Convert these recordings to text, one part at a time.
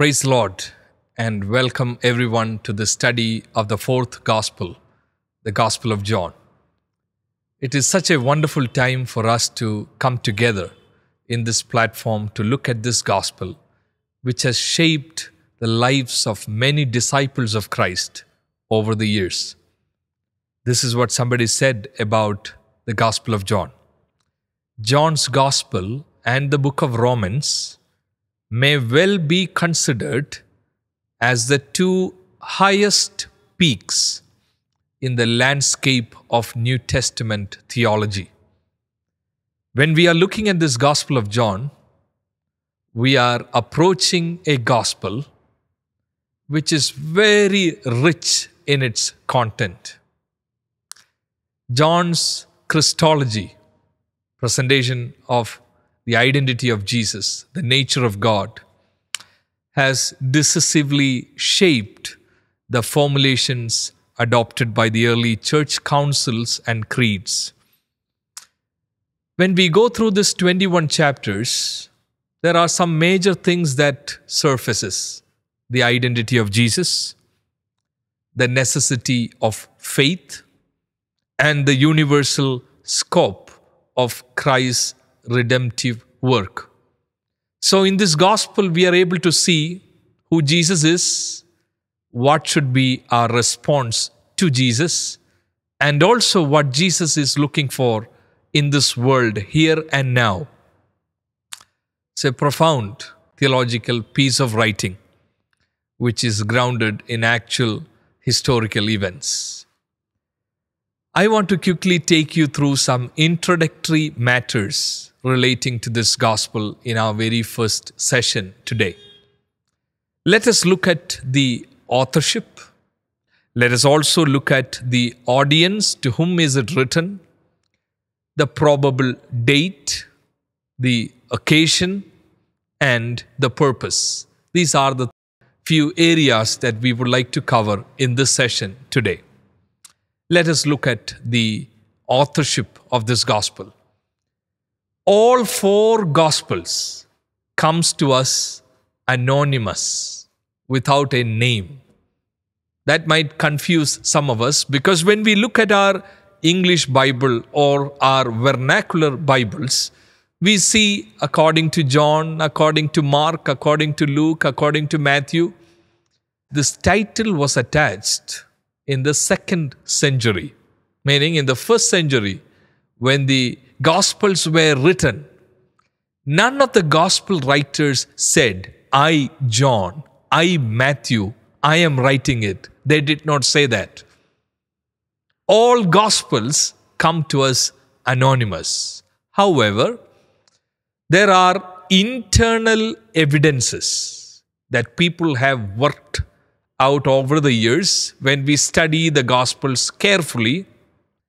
Praise the Lord and welcome everyone to the study of the fourth Gospel, the Gospel of John. It is such a wonderful time for us to come together in this platform to look at this Gospel, which has shaped the lives of many disciples of Christ over the years. This is what somebody said about the Gospel of John. John's Gospel and the book of Romans may well be considered as the two highest peaks in the landscape of New Testament theology. When we are looking at this Gospel of John, we are approaching a gospel which is very rich in its content. John's Christology, presentation of the identity of Jesus, the nature of God, has decisively shaped the formulations adopted by the early church councils and creeds. When we go through this 21 chapters, there are some major things that surfaces: the identity of Jesus, the necessity of faith, and the universal scope of Christ's redemptive work. So in this gospel, we are able to see who Jesus is, what should be our response to Jesus, and also what Jesus is looking for in this world here and now. It's a profound theological piece of writing which is grounded in actual historical events. I want to quickly take you through some introductory matters relating to this gospel in our very first session today. Let us look at the authorship. Let us also look at the audience, to whom is it written, the probable date, the occasion, and the purpose. These are the few areas that we would like to cover in this session today. Let us look at the authorship of this gospel. All four gospels comes to us anonymous, without a name. That might confuse some of us, because when we look at our English Bible or our vernacular Bibles, we see according to John, according to Mark, according to Luke, according to Matthew, this title was attached in the 2nd century, meaning in the 1st century, when the Gospels were written, none of the Gospel writers said, "I, John, I, Matthew, I am writing it." They did not say that. All Gospels come to us anonymous. However, there are internal evidences that people have worked out over the years. When we study the Gospels carefully,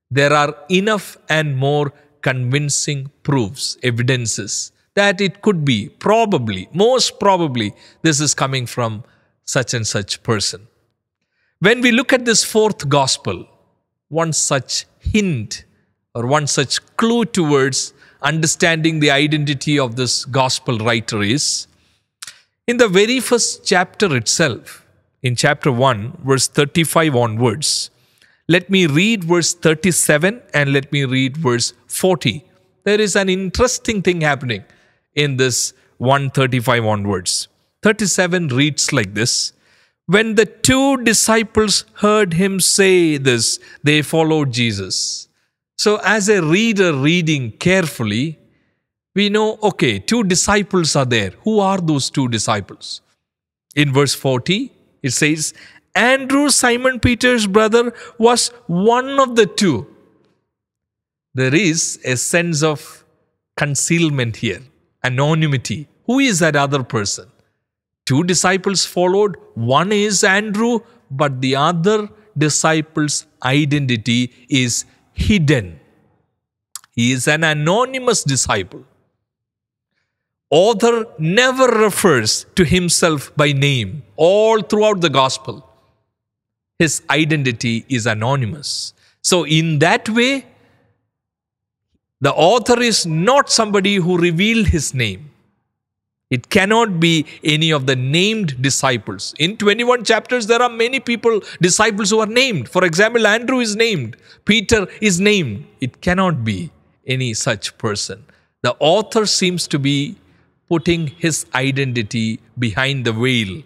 there are enough and more convincing proofs, evidences, that it could be, probably, most probably, this is coming from such and such person. When we look at this fourth gospel, one such hint or one such clue towards understanding the identity of this gospel writer is, in the very first chapter itself, in chapter 1, verse 35 onwards. Let me read verse 37 and let me read verse 40. There is an interesting thing happening in this 135 onwards. 37 reads like this: When the two disciples heard him say this, they followed Jesus. So as a reader reading carefully, we know, okay, two disciples are there. Who are those two disciples? In verse 40, it says, Andrew, Simon Peter's brother, was one of the two. There is a sense of concealment here, anonymity. Who is that other person? Two disciples followed. One is Andrew, but the other disciple's identity is hidden. He is an anonymous disciple. Author never refers to himself by name all throughout the gospel. His identity is anonymous. So in that way, the author is not somebody who revealed his name. It cannot be any of the named disciples. In 21 chapters, there are many people, disciples who are named. For example, Andrew is named. Peter is named. It cannot be any such person. The author seems to be putting his identity behind the veil.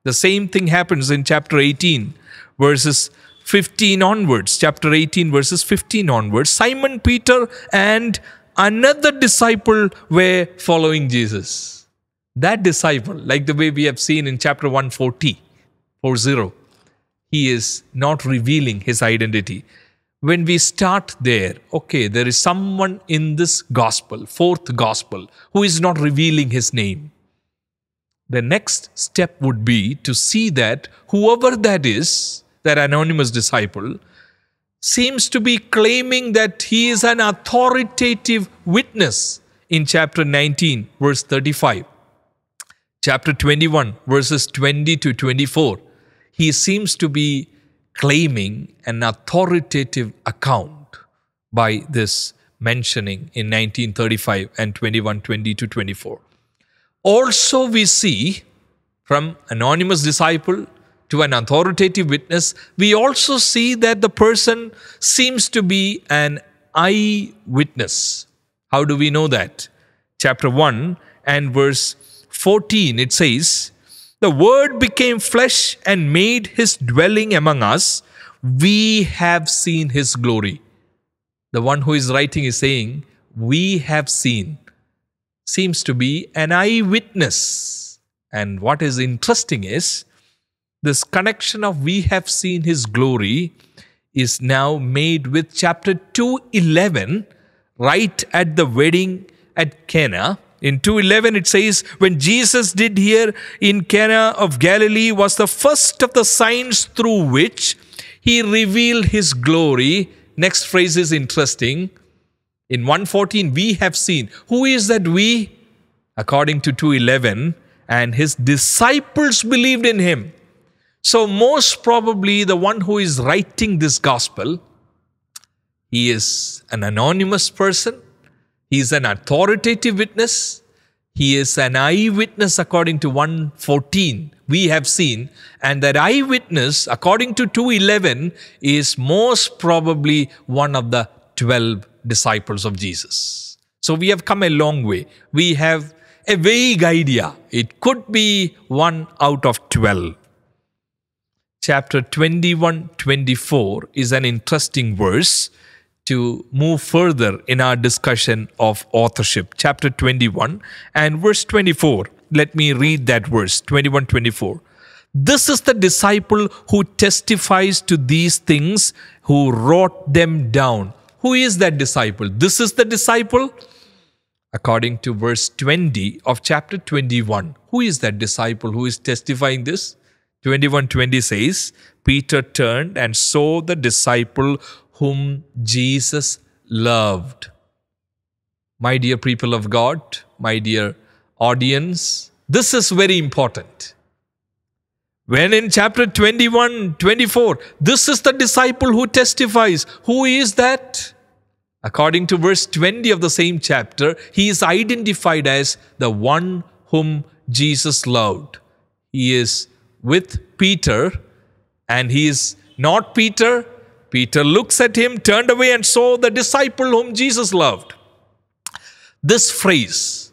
The same thing happens in chapter 18, verses 15 onwards. Chapter 18, verses 15 onwards. Simon Peter and another disciple were following Jesus. That disciple, like the way we have seen in chapter 140, he is not revealing his identity. When we start there, okay, there is someone in this gospel, fourth gospel, who is not revealing his name. The next step would be to see that whoever that is, that anonymous disciple, seems to be claiming that he is an authoritative witness in chapter 19, verse 35. Chapter 21, verses 20 to 24, he seems to be claiming an authoritative account by this mentioning in 1935 and 21, 20 to 24. Also, we see from anonymous disciple to an authoritative witness, we also see that the person seems to be an eyewitness. How do we know that? Chapter 1 and verse 14, it says, "The Word became flesh and made his dwelling among us. We have seen his glory." The one who is writing is saying, "We have seen." Seems to be an eyewitness. And what is interesting is, this connection of "we have seen his glory" is now made with chapter 2:11, right at the wedding at Cana. In 2:11 it says, "When Jesus did here in Cana of Galilee was the first of the signs through which he revealed his glory." Next phrase is interesting. In 1:14, "we have seen." Who is that "we"? According to 2:11, "and his disciples believed in him." So most probably the one who is writing this gospel, he is an anonymous person. He is an authoritative witness. He is an eyewitness according to 1:14. We have seen. And that eyewitness, according to 2:11, is most probably one of the 12 disciples of Jesus. So we have come a long way. We have a vague idea. It could be one out of 12. Chapter 21-24 is an interesting verse to move further in our discussion of authorship. Chapter 21 and verse 24. Let me read that verse, 21-24. "This is the disciple who testifies to these things, who wrote them down." Who is that disciple? This is the disciple. According to verse 20 of chapter 21, who is that disciple who is testifying this? 21:20 says, "Peter turned and saw the disciple whom Jesus loved." My dear people of God, my dear audience, this is very important. When in chapter 21-24, this is the disciple who testifies. Who is that? According to verse 20 of the same chapter, he is identified as the one whom Jesus loved. He is with Peter, and he is not Peter. Peter looks at him, turned away, and saw the disciple whom Jesus loved. This phrase,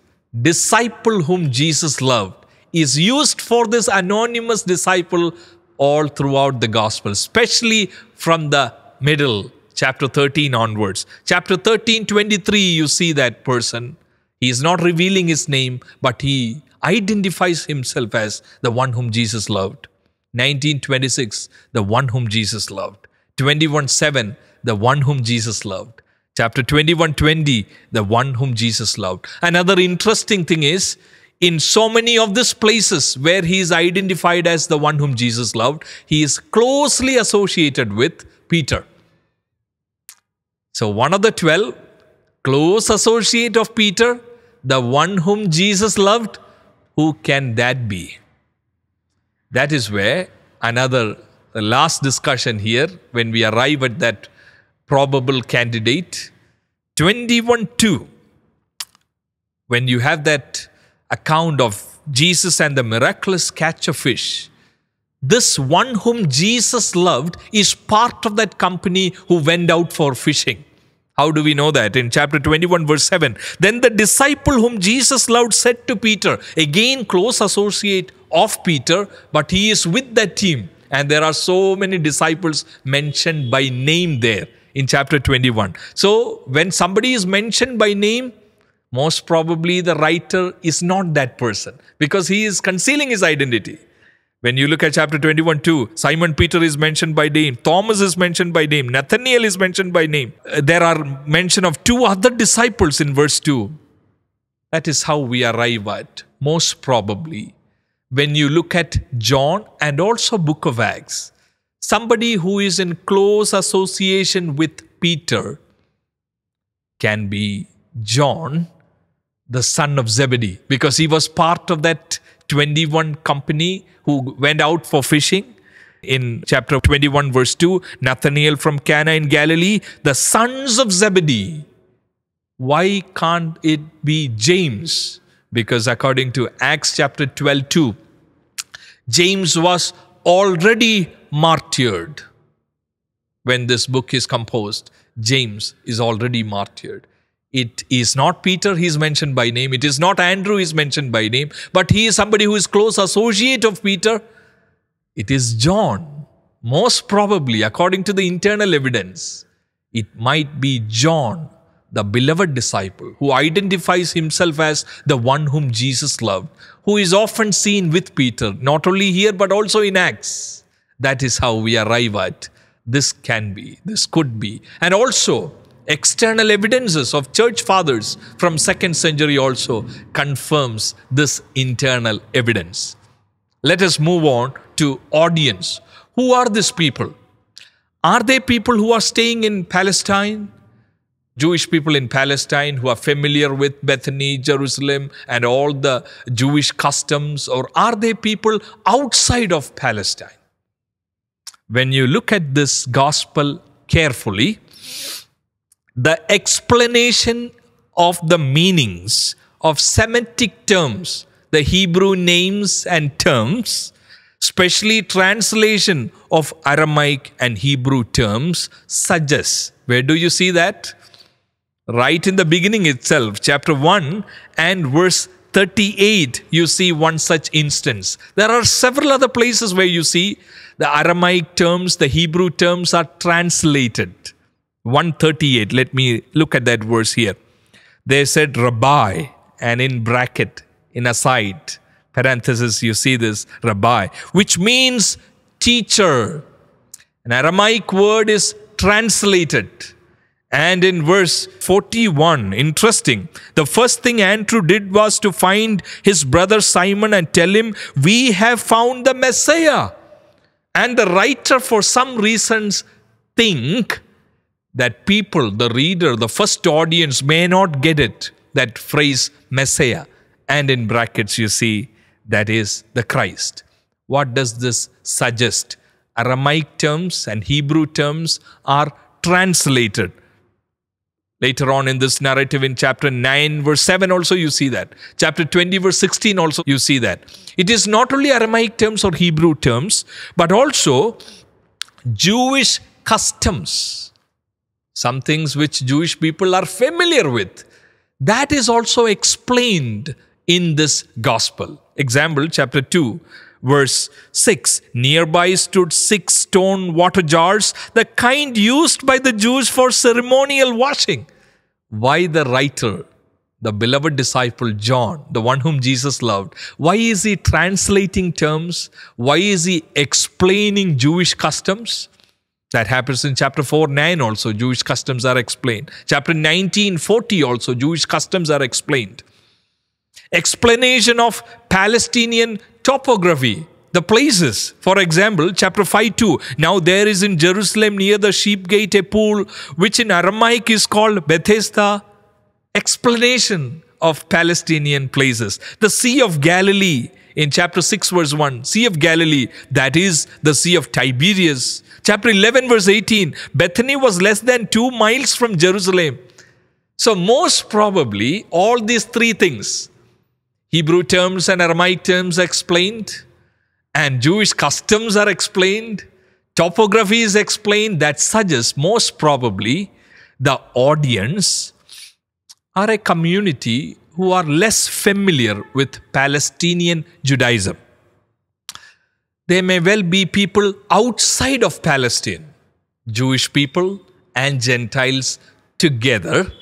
"disciple whom Jesus loved," is used for this anonymous disciple all throughout the gospel, especially from the middle, chapter 13 onwards. Chapter 13:23, you see that person. He is not revealing his name, but he identifies himself as the one whom Jesus loved. 19:26, the one whom Jesus loved. 21:7, the one whom Jesus loved. Chapter 21:20, the one whom Jesus loved. Another interesting thing is, in so many of these places where he is identified as the one whom Jesus loved, he is closely associated with Peter. So one of the 12, close associate of Peter, the one whom Jesus loved. Who can that be? That is where the last discussion here, when we arrive at that probable candidate, 21:2. When you have that account of Jesus and the miraculous catch of fish, this one whom Jesus loved is part of that company who went out for fishing. How do we know that? In chapter 21, verse 7. Then the disciple whom Jesus loved said to Peter, again close associate of Peter, but he is with that team. And there are so many disciples mentioned by name there in chapter 21. So when somebody is mentioned by name, most probably the writer is not that person because he is concealing his identity. When you look at chapter 21 too, Simon Peter is mentioned by name, Thomas is mentioned by name, Nathanael is mentioned by name. There are mention of 2 other disciples in verse 2. That is how we arrive at, most probably, when you look at John and also book of Acts, somebody who is in close association with Peter can be John, the son of Zebedee, because he was part of that 21 company who went out for fishing. In chapter 21 verse 2, Nathanael from Cana in Galilee, the sons of Zebedee. Why can't it be James? Because according to Acts chapter 12 2, James was already martyred. When this book is composed, James is already martyred. It is not Peter, he is mentioned by name. It is not Andrew, he is mentioned by name. But he is somebody who is close associate of Peter. It is John. Most probably, according to the internal evidence, it might be John, the beloved disciple, who identifies himself as the one whom Jesus loved, who is often seen with Peter, not only here but also in Acts. That is how we arrive at this can be, this could be. And also, external evidences of church fathers from 2nd century also confirms this internal evidence. Let us move on to audience. Who are these people? Are they people who are staying in Palestine? Jewish people in Palestine who are familiar with Bethany, Jerusalem and all the Jewish customs, or are they people outside of Palestine? When you look at this gospel carefully, the explanation of the meanings of Semitic terms, the Hebrew names and terms, especially translation of Aramaic and Hebrew terms, suggests. Where do you see that? Right in the beginning itself, chapter 1 and verse 38, you see one such instance. There are several other places where you see the Aramaic terms, the Hebrew terms are translated. 138, let me look at that verse here. They said rabbi, and in bracket, in aside, parenthesis, you see this rabbi, which means teacher. An Aramaic word is translated. And in verse 41, interesting, the first thing Andrew did was to find his brother Simon and tell him, we have found the Messiah. And the writer, for some reasons, think that people, the reader, the first audience may not get it, that phrase Messiah. And in brackets you see that is the Christ. What does this suggest? Aramaic terms and Hebrew terms are translated. Later on in this narrative in chapter 9 verse 7 also you see that. Chapter 20 verse 16 also you see that. It is not only Aramaic terms or Hebrew terms, but also Jewish customs. Some things which Jewish people are familiar with. That is also explained in this gospel. Example, chapter 2, verse 6. Nearby stood 6 stone water jars, the kind used by the Jews for ceremonial washing. Why the writer, the beloved disciple John, the one whom Jesus loved, why is he translating terms? Why is he explaining Jewish customs? That happens in chapter 4:9 also, Jewish customs are explained. Chapter 19:40 also, Jewish customs are explained. Explanation of Palestinian topography, the places. For example, chapter 5:2, now there is in Jerusalem near the sheep gate a pool, which in Aramaic is called Bethesda. Explanation of Palestinian places. The Sea of Galilee in chapter 6 verse 1, Sea of Galilee, that is the Sea of Tiberias. Chapter 11 verse 18, Bethany was less than 2 miles from Jerusalem. So most probably all these 3 things, Hebrew terms and Aramaic terms are explained, and Jewish customs are explained, topography is explained. That suggests most probably the audience are a community who are less familiar with Palestinian Judaism. There may well be people outside of Palestine, Jewish people and Gentiles together,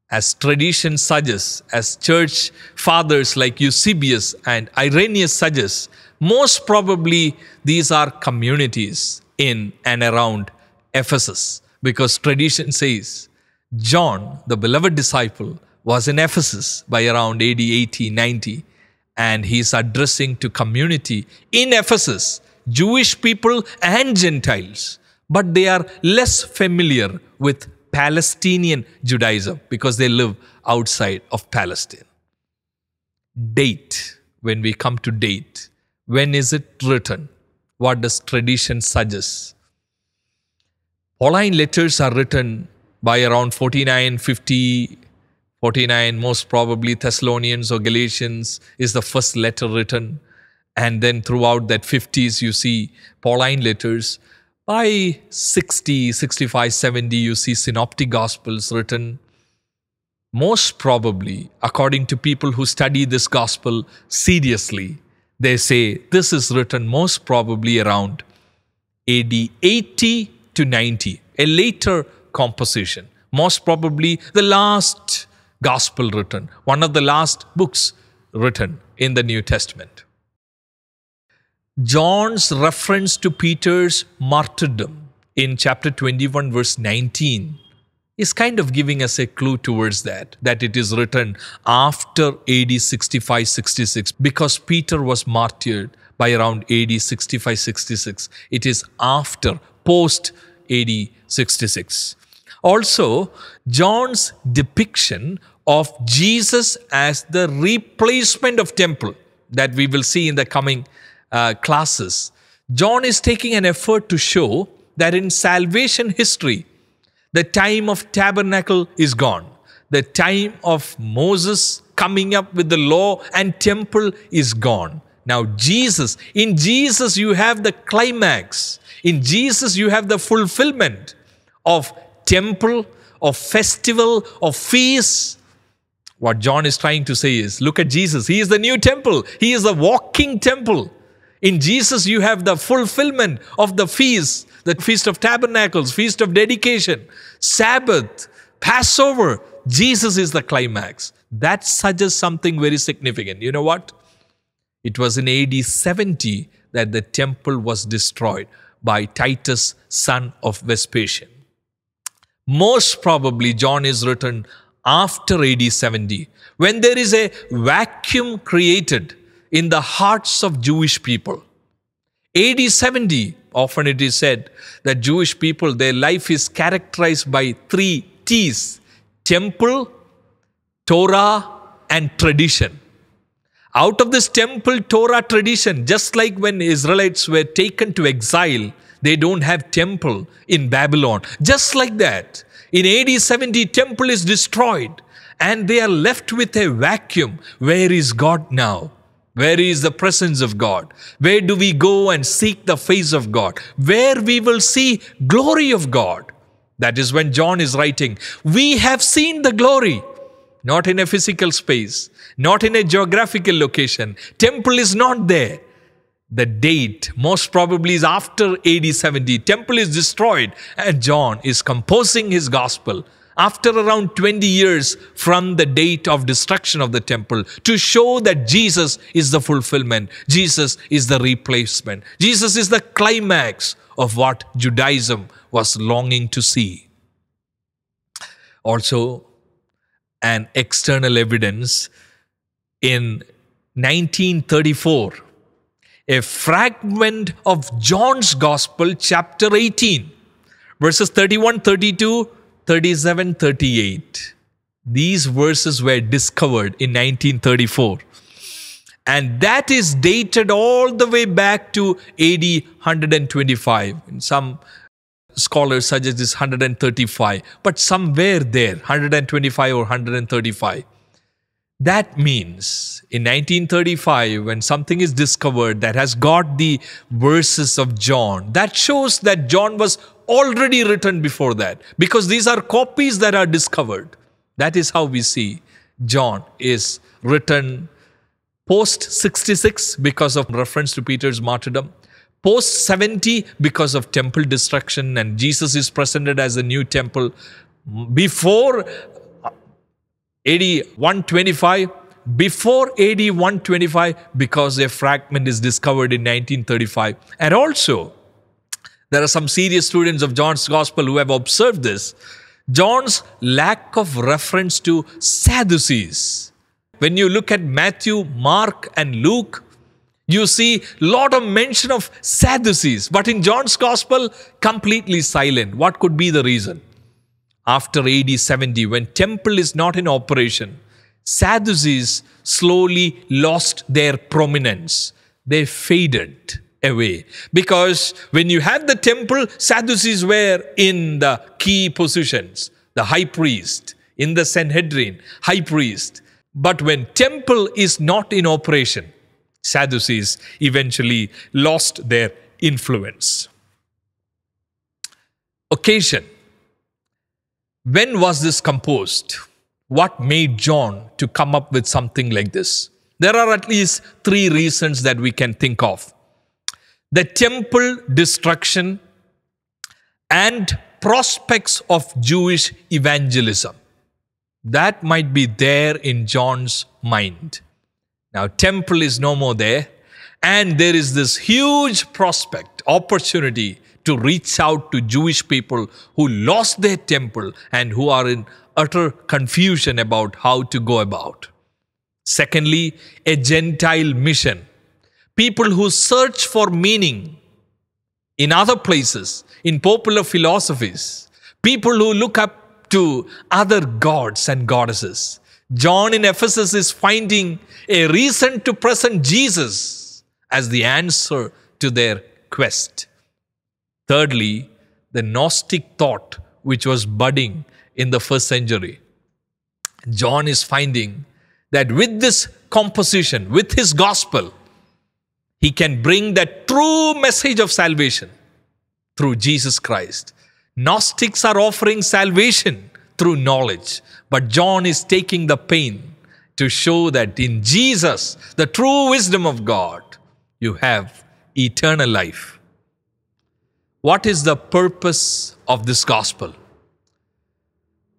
as tradition suggests, as church fathers like Eusebius and Irenaeus suggest. Most probably these are communities in and around Ephesus, because tradition says John, the beloved disciple, was in Ephesus by around AD 80, 90, and he's addressing to community in Ephesus, Jewish people and Gentiles, but they are less familiar with Palestinian Judaism because they live outside of Palestine. Date, when we come to date, when is it written? What does tradition suggest? Pauline letters are written by around 49, 50, 49, most probably Thessalonians or Galatians is the first letter written. And then throughout that 50s, you see Pauline letters. By 60, 65, 70, you see synoptic gospels written. Most probably, according to people who study this gospel seriously, they say this is written most probably around AD 80 to 90, a later composition. Most probably the last gospel written, one of the last books written in the New Testament. John's reference to Peter's martyrdom in chapter 21 verse 19 is kind of giving us a clue towards that it is written after AD 65-66, because Peter was martyred by around AD 65-66. It is after, post AD 66. Also, John's depiction of Jesus as the replacement of temple that we will see in the coming classes. John is taking an effort to show that in salvation history, the time of tabernacle is gone. The time of Moses coming up with the law and temple is gone. Now in Jesus you have the climax. In Jesus you have the fulfillment of temple, of festival, of feasts. What John is trying to say is, look at Jesus. He is the new temple. He is a walking temple. In Jesus, you have the fulfillment of the feasts, the Feast of Tabernacles, Feast of Dedication, Sabbath, Passover. Jesus is the climax. That suggests something very significant. You know what? It was in AD 70 that the temple was destroyed by Titus, son of Vespasian. Most probably, John is written after AD 70, when there is a vacuum created in the hearts of Jewish people. AD 70, often it is said that Jewish people, their life is characterized by 3 T's: temple, Torah, and tradition. Out of this temple, Torah, tradition, just like when Israelites were taken to exile, they don't have temple in Babylon. Just like that, in AD 70, temple is destroyed and they are left with a vacuum. Where is God now? Where is the presence of God? Where do we go and seek the face of God? Where we will see glory of God? That is when John is writing, we have seen the glory, not in a physical space, not in a geographical location. Temple is not there. The date most probably is after AD 70. Temple is destroyed and John is composing his gospel after around 20 years from the date of destruction of the temple to show that Jesus is the fulfillment. Jesus is the replacement. Jesus is the climax of what Judaism was longing to see. Also, an external evidence in 1934, a fragment of John's Gospel, chapter 18, verses 31, 32, 37, 38. These verses were discovered in 1934. And that is dated all the way back to AD 125. And some scholars suggest it's 135. But somewhere there, 125 or 135. That means in 1935, when something is discovered that has got the verses of John, that shows that John was already written before that, because these are copies that are discovered. That is how we see John is written post 66 because of reference to Peter's martyrdom, post 70 because of temple destruction, and Jesus is presented as a new temple, before AD 125, before AD 125 because a fragment is discovered in 1935. And also, there are some serious students of John's Gospel who have observed this. John's lack of reference to Sadducees. When you look at Matthew, Mark, and Luke, you see a lot of mention of Sadducees. But in John's Gospel, completely silent. What could be the reason? After AD 70, when temple is not in operation, Sadducees slowly lost their prominence. They faded away. Because when you had the temple, Sadducees were in the key positions. The high priest, in the Sanhedrin, high priest. But when temple is not in operation, Sadducees eventually lost their influence. Occasion. When was this composed? What made John to come up with something like this? There are at least 3 reasons that we can think of. The temple destruction and prospects of Jewish evangelism. That might be there in John's mind. Now, temple is no more there, and there is this huge prospect, opportunity to reach out to Jewish people who lost their temple and who are in utter confusion about how to go about. Secondly, a Gentile mission. People who search for meaning in other places, in popular philosophies. People who look up to other gods and goddesses. John in Ephesus is finding a reason to present Jesus as the answer to their quest. Thirdly, the Gnostic thought which was budding in the first century. John is finding that with this composition, with his gospel, he can bring that true message of salvation through Jesus Christ. Gnostics are offering salvation through knowledge, but John is taking the pain to show that in Jesus, the true wisdom of God, you have eternal life. What is the purpose of this gospel?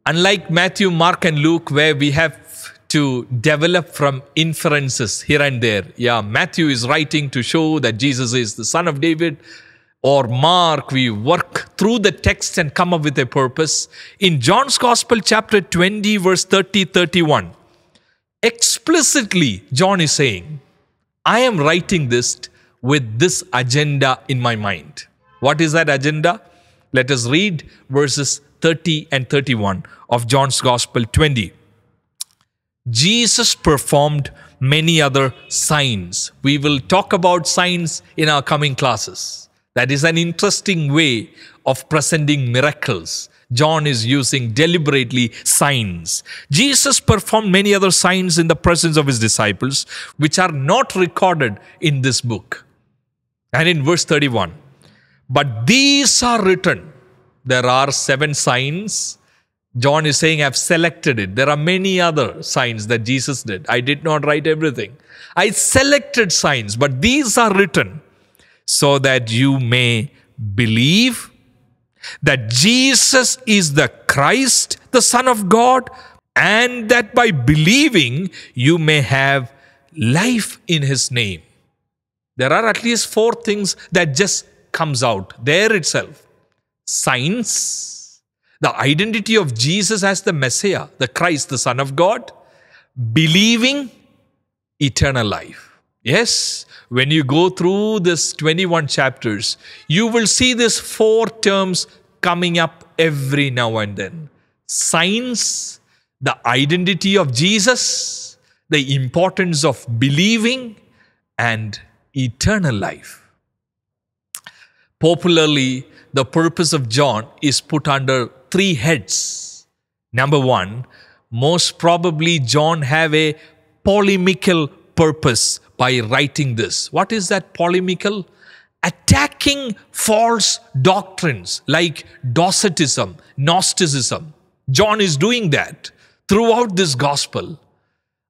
Unlike Matthew, Mark, and Luke, where we have to develop from inferences here and there. Yeah, Matthew is writing to show that Jesus is the son of David. Or Mark, we work through the text and come up with a purpose. In John's Gospel, chapter 20, verse 30-31, explicitly, John is saying, I am writing this with this agenda in my mind. What is that agenda? Let us read verses 30 and 31 of John's Gospel 20. Jesus performed many other signs. We will talk about signs in our coming classes. That is an interesting way of presenting miracles. John is using deliberately signs. Jesus performed many other signs in the presence of his disciples, which are not recorded in this book. And in verse 31, but these are written. There are 7 signs. John is saying, I've selected it. There are many other signs that Jesus did. I did not write everything. I selected signs, but these are written so that you may believe that Jesus is the Christ, the Son of God, and that by believing you may have life in his name. There are at least 4 things that just comes out there itself. Signs, the identity of Jesus as the Messiah, the Christ, the Son of God, believing, eternal life. Yes, when you go through this 21 chapters, you will see these 4 terms coming up every now and then. Signs, the identity of Jesus, the importance of believing, and eternal life. Popularly, the purpose of John is put under 3 heads. Number 1, most probably John have a polemical purpose by writing this. What is that polemical? Attacking false doctrines like Docetism, Gnosticism. John is doing that throughout this gospel.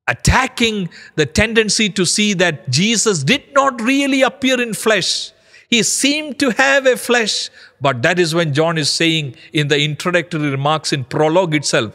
Attacking the tendency to see that Jesus did not really appear in flesh. He seemed to have a flesh, but that is when John is saying in the introductory remarks in prologue itself,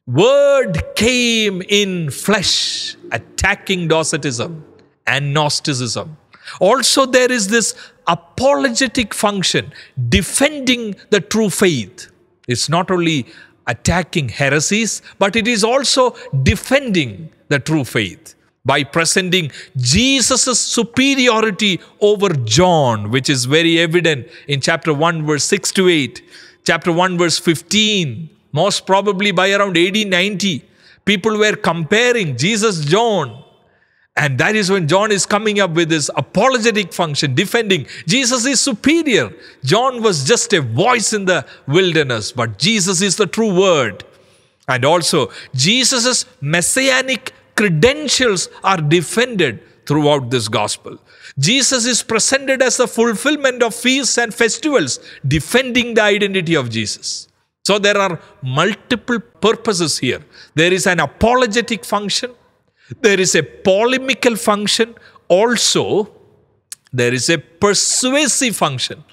Word came in flesh, attacking Docetism and Gnosticism. Also, there is this apologetic function, defending the true faith. It's not only attacking heresies, but it is also defending the true faith by presenting Jesus' superiority over John, which is very evident in chapter 1, verse 6 to 8, chapter 1, verse 15, most probably by around AD 90. People were comparing Jesus, John. And that is when John is coming up with this apologetic function, defending Jesus is superior. John was just a voice in the wilderness, but Jesus is the true word. And also, Jesus' messianic credentials are defended throughout this gospel. Jesus is presented as the fulfillment of feasts and festivals, defending the identity of Jesus. So there are multiple purposes here. There is an apologetic function. There is a polemical function. Also, there is a persuasive function.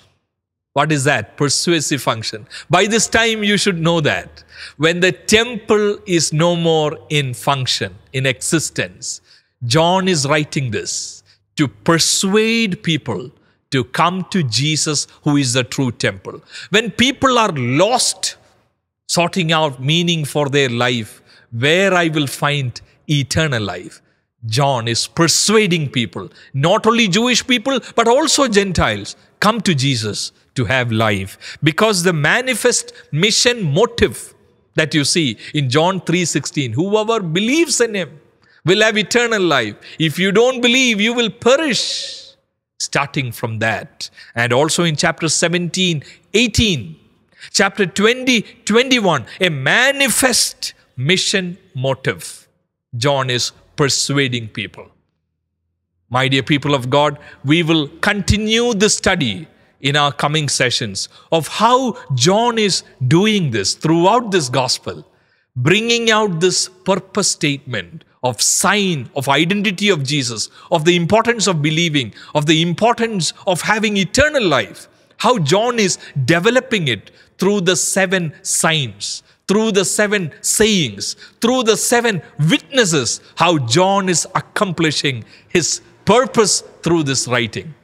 What is that? Persuasive function. By this time, you should know that. When the temple is no more in function, in existence, John is writing this to persuade people to come to Jesus, who is the true temple. When people are lost, sorting out meaning for their life, where I will find eternal life, John is persuading people, not only Jewish people, but also Gentiles, come to Jesus to have life. Because the manifest mission motive that you see in John 3:16, whoever believes in him will have eternal life. If you don't believe, you will perish. Starting from that. And also in chapter 17, 18, chapter 20, 21, a manifest mission motive. John is persuading people. My dear people of God, we will continue the study in our coming sessions of how John is doing this throughout this gospel, bringing out this purpose statement of sign, of identity of Jesus, of the importance of believing, of the importance of having eternal life, how John is developing it through the 7 signs, through the 7 sayings, through the 7 witnesses, how John is accomplishing his purpose through this writing.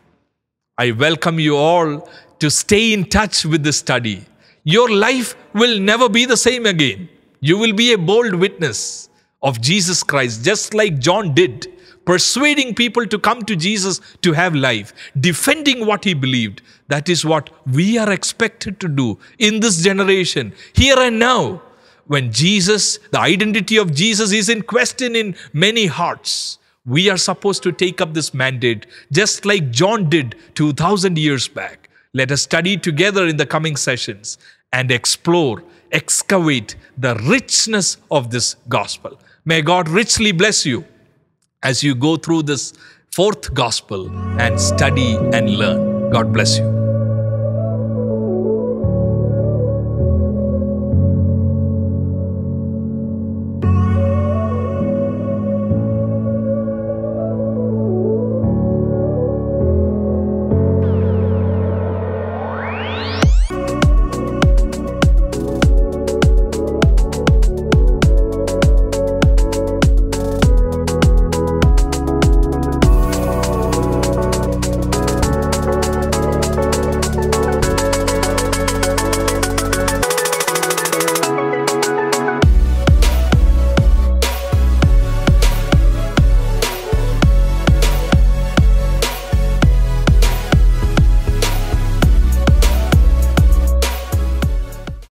I welcome you all to stay in touch with this study. Your life will never be the same again. You will be a bold witness of Jesus Christ, just like John did, persuading people to come to Jesus to have life, defending what he believed. That is what we are expected to do in this generation, here and now, when Jesus, the identity of Jesus is in question in many hearts. We are supposed to take up this mandate, just like John did 2,000 years back. Let us study together in the coming sessions and explore, excavate the richness of this gospel. May God richly bless you as you go through this 4th gospel and study and learn. God bless you.